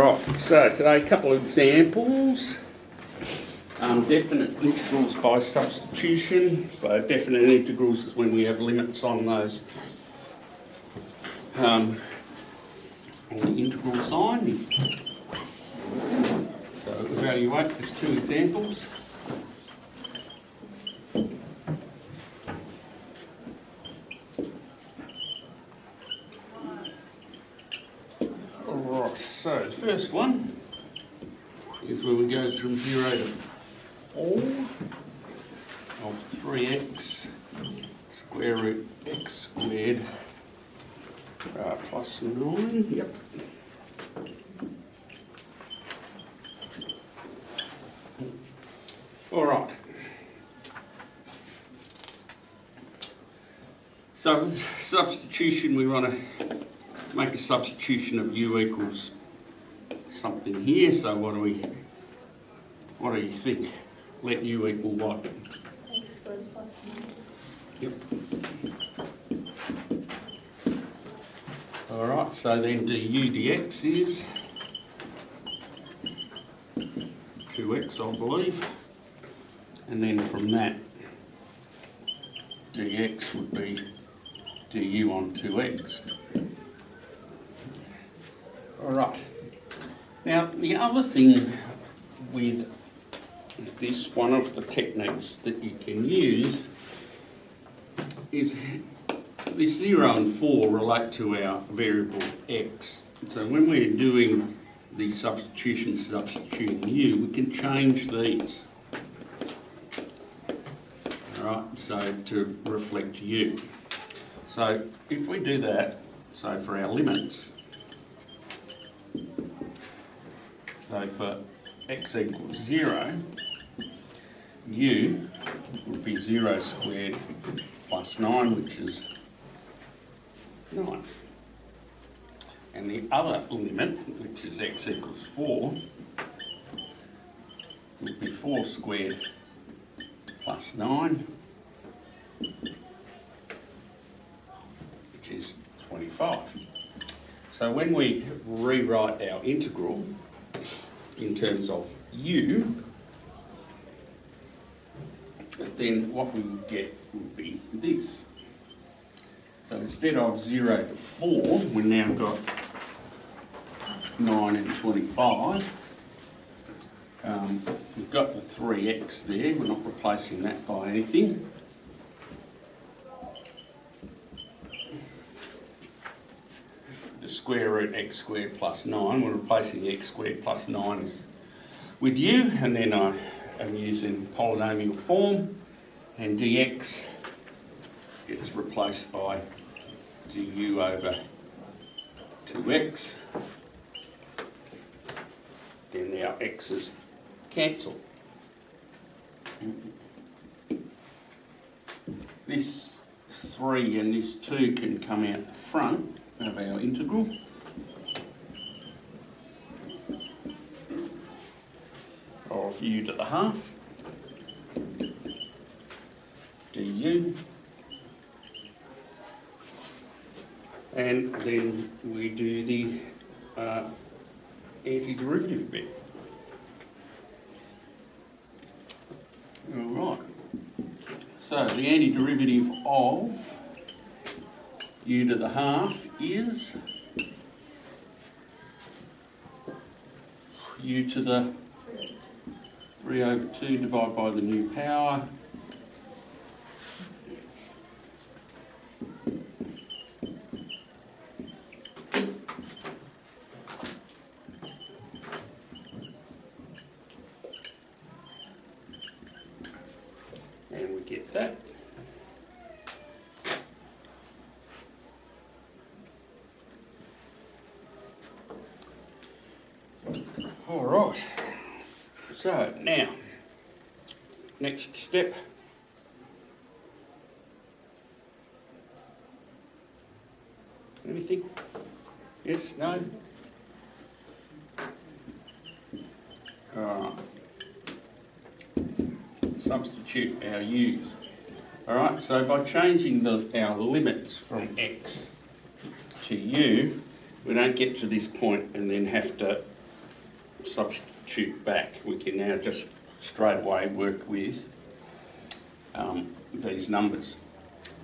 Right, so today a couple of examples. Definite integrals by substitution. So definite integrals is when we have limits on those on the integral sign. So evaluate, there's two examples. Alright, so the first one is where we go from 0 to 4 of 3x square root x squared plus 9. Yep. Alright. So with substitution, we want to make a substitution of u equals something here. So what do you think? Let u equal what? X squared plus 9. Yep. Alright, so then du dx is 2x, I believe. And then from that, dx would be du on 2x. Alright. Now, the other thing with this, one of the techniques that you can use is this 0 and 4 relate to our variable x. So when we're doing the substitution, substituting u, we can change these. Alright, so to reflect u. So if we do that, so for our limits, so for x equals 0, u would be 0 squared plus 9, which is 9. And the other limit, which is x equals 4, would be 4 squared plus 9, which is 25. So when we rewrite our integral in terms of u, then what we would get would be this. So instead of 0 to 4, we've now got 9 and 25. We've got the 3x there, we're not replacing that by anything. The square root x squared plus 9, we're replacing the x squared plus 9 with u, and then I am using polynomial form, and dx gets replaced by du over 2x. Then our x's cancel. This 3 and this 2 can come out the front of our integral. Of u to the half du, and then we do the antiderivative bit. Alright, so the antiderivative of u to the half is u to the 3 over 2 divided by the new power. And we get that. All right. So now, next step. Anything? Yes? No? Alright. Substitute our u's. Alright, so by changing our limits from x to u, we don't get to this point and then have to substitute back. We can now just straight away work with these numbers.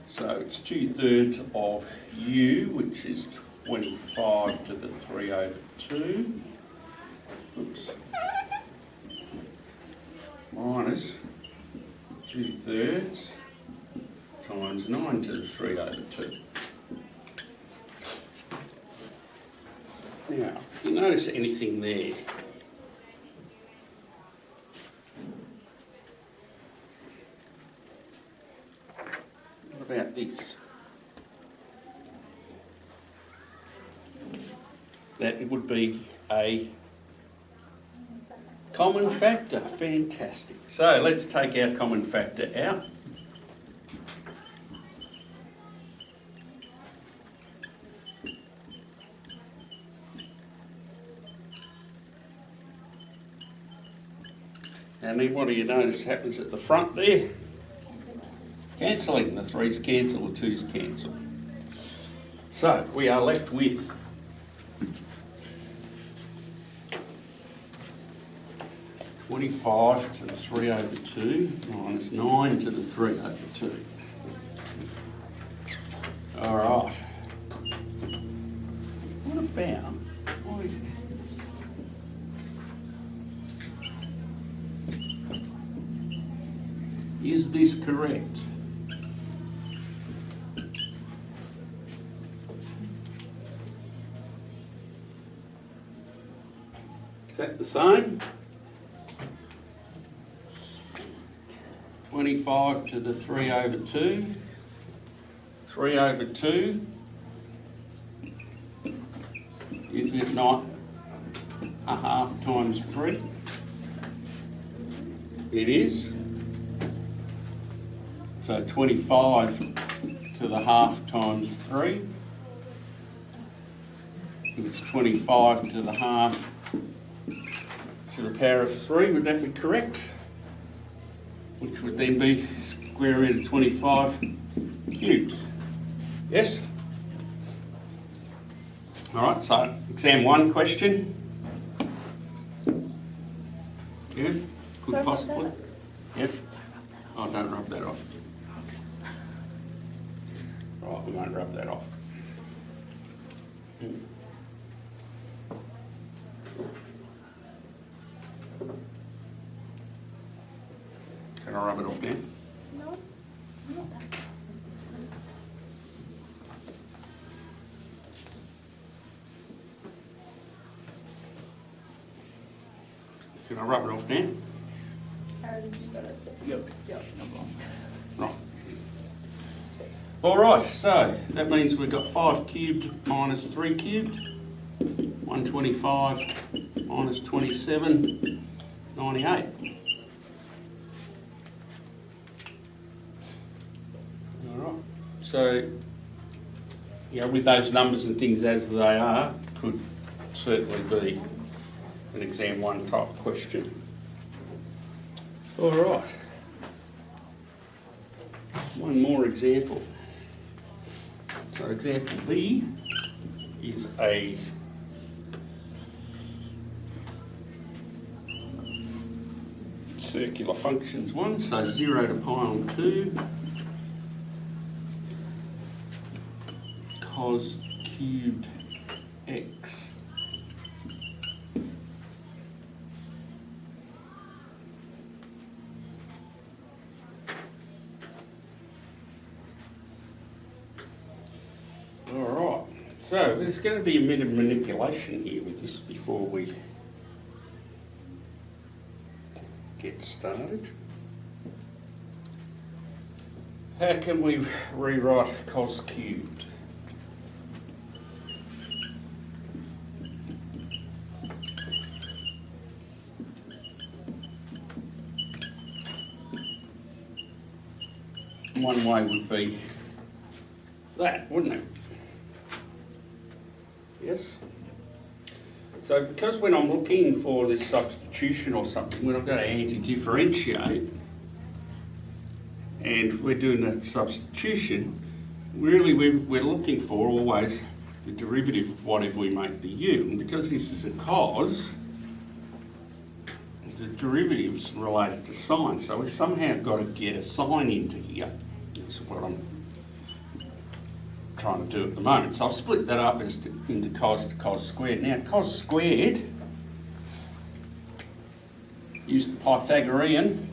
So it's 2/3 of u, which is 25 to the 3/2. Oops. Minus 2/3 times 9 to the 3/2. Now, if you notice anything there, what about this? That it would be a common factor. Fantastic. So let's take our common factor out. And then what do you notice happens at the front there? Cancelling. The 3's cancel, the 2's cancel. So we are left with 25 to the 3/2 minus 9 to the 3/2. All right. What about... Is this correct? Is that the same? 25 to the 3/2. 3/2. Is it not a half times 3? It is. So 25 to the half times 3. It's 25 to the half to the power of 3. Would that be correct? Which would then be square root of 25 cubed. Yes? All right, so exam 1 question. Yeah, could possibly. Yep. Oh, don't rub that off. Right, we won't rub that off. Can I rub it off now? No, not that. Can I rub it off now? Aaron, you got it. Yep. Yep, no problem. Right. All right, so that means we've got 5 cubed minus 3 cubed. 125 minus 27, 98. All right. So, yeah, with those numbers and things as they are, could certainly be an exam 1 type question. All right. One more example. So example B is a circular functions one, so 0 to pi on 2 cos cubed x. So there's going to be a bit of manipulation here with this before we get started. How can we rewrite cos cubed? One way would be that, wouldn't it? Yes? So because when I'm looking for this substitution or something, when I've got to anti-differentiate, and we're doing that substitution, really we're looking for always the derivative of whatever we make the u. And because this is a cos, the derivative's related to sine, so we've somehow got to get a sine into here. That's what I'm trying to do at the moment. So I've split that up into cos to cos squared. Now cos squared, use the Pythagorean.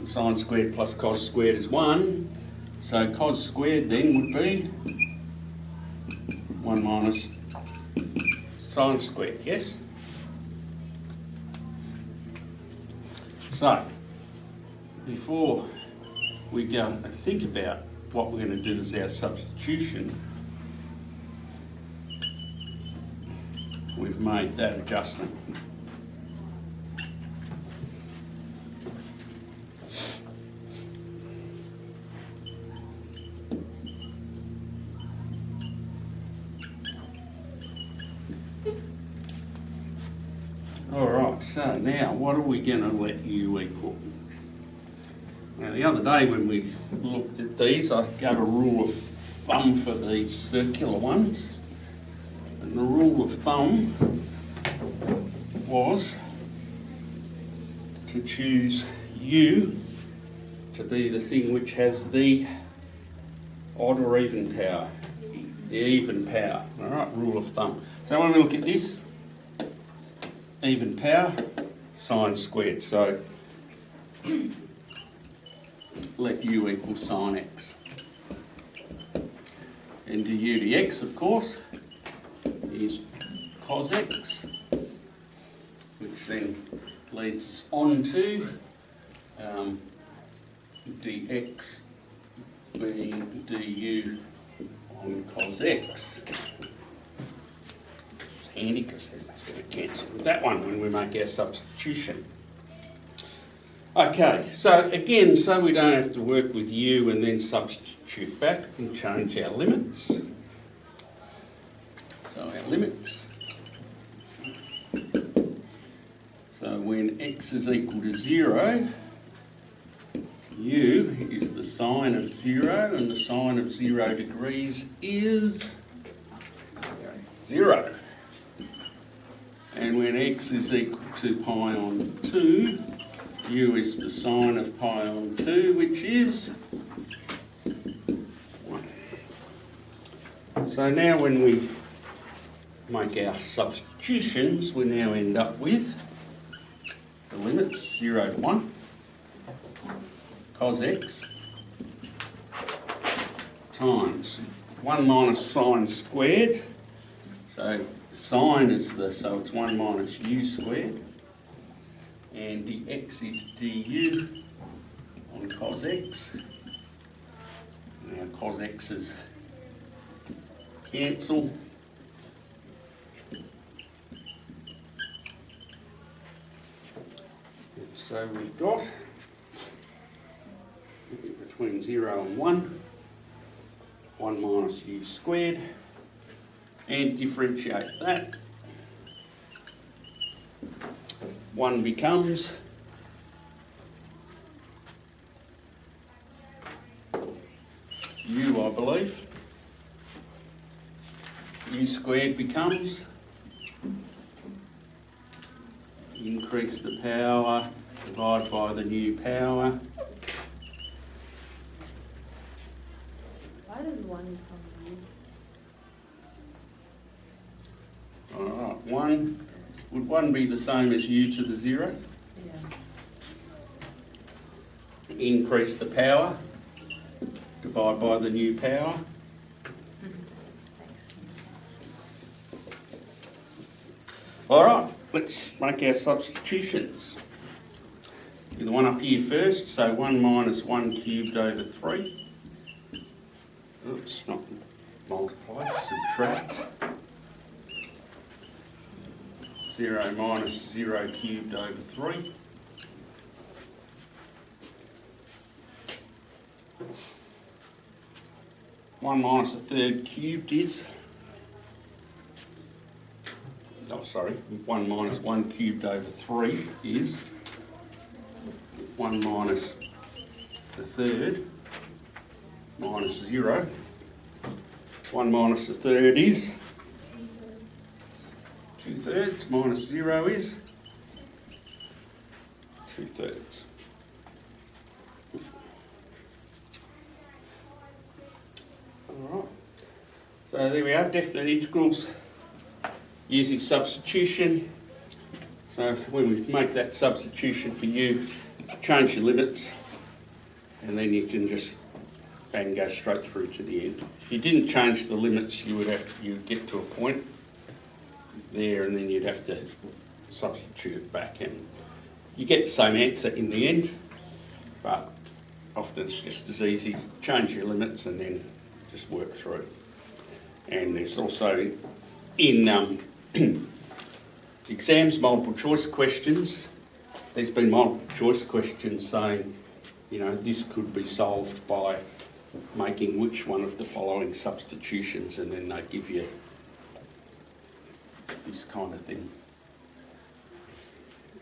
Sine squared plus cos squared is 1. So cos squared then would be 1 minus sine squared, yes? So, before we go and think about what we're going to do as our substitution, we've made that adjustment. Alright, so now what are we going to let u equal? Now the other day when we looked at these, I gave a rule of thumb for these circular ones. And the rule of thumb was to choose u to be the thing which has the odd or even power, the even power. Alright, rule of thumb. So when we look at this, even power, sine squared. So let u equal sine x. And du dx, of course, is cos x, which then leads us on to dx being du on cos x. It's handy because then that's going to cancel with that one when we make our substitution. Okay, so again, so we don't have to work with u and then substitute back and change our limits. So our limits. So when x is equal to 0, u is the sine of 0, and the sine of 0 degrees is 0. And when x is equal to pi on 2, u is the sine of pi on 2, which is 1. So now when we make our substitutions, we now end up with the limits 0 to 1, cos x times 1 minus sine squared. So sine is so it's 1 minus u squared. And dx is du on cos x. Now cos x's cancel. So we've got between 0 and 1, 1 minus u squared, and differentiate that. 1 becomes u, I believe. U squared becomes, increase the power, divide by the new power. Why does 1 become u? Alright, 1. Would 1 be the same as u to the 0? Yeah. Increase the power, divide by the new power. Thanks. Alright, let's make our substitutions. Do the one up here first, so 1 minus 1 cubed over 3. Oops, not multiply, subtract. 0 minus 0 cubed over 3. One minus a third cubed is, 1 minus 1 cubed over 3 is 1 minus the third minus 0 1 minus a third is 2/3, minus 0 is 2/3. Alright, so there we are, definite integrals using substitution. So when we make that substitution for you, change your limits and then you can just bang go straight through to the end. If you didn't change the limits, you'd get to a point there and then you'd have to substitute it back and you get the same answer in the end, but often it's just as easy, change your limits and then just work through. And there's also in exams multiple choice questions, there's been multiple choice questions saying, you know, this could be solved by making which one of the following substitutions, and then they give you this kind of thing.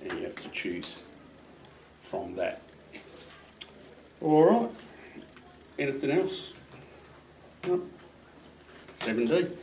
And you have to choose from that. Alright, anything else? No. 7D.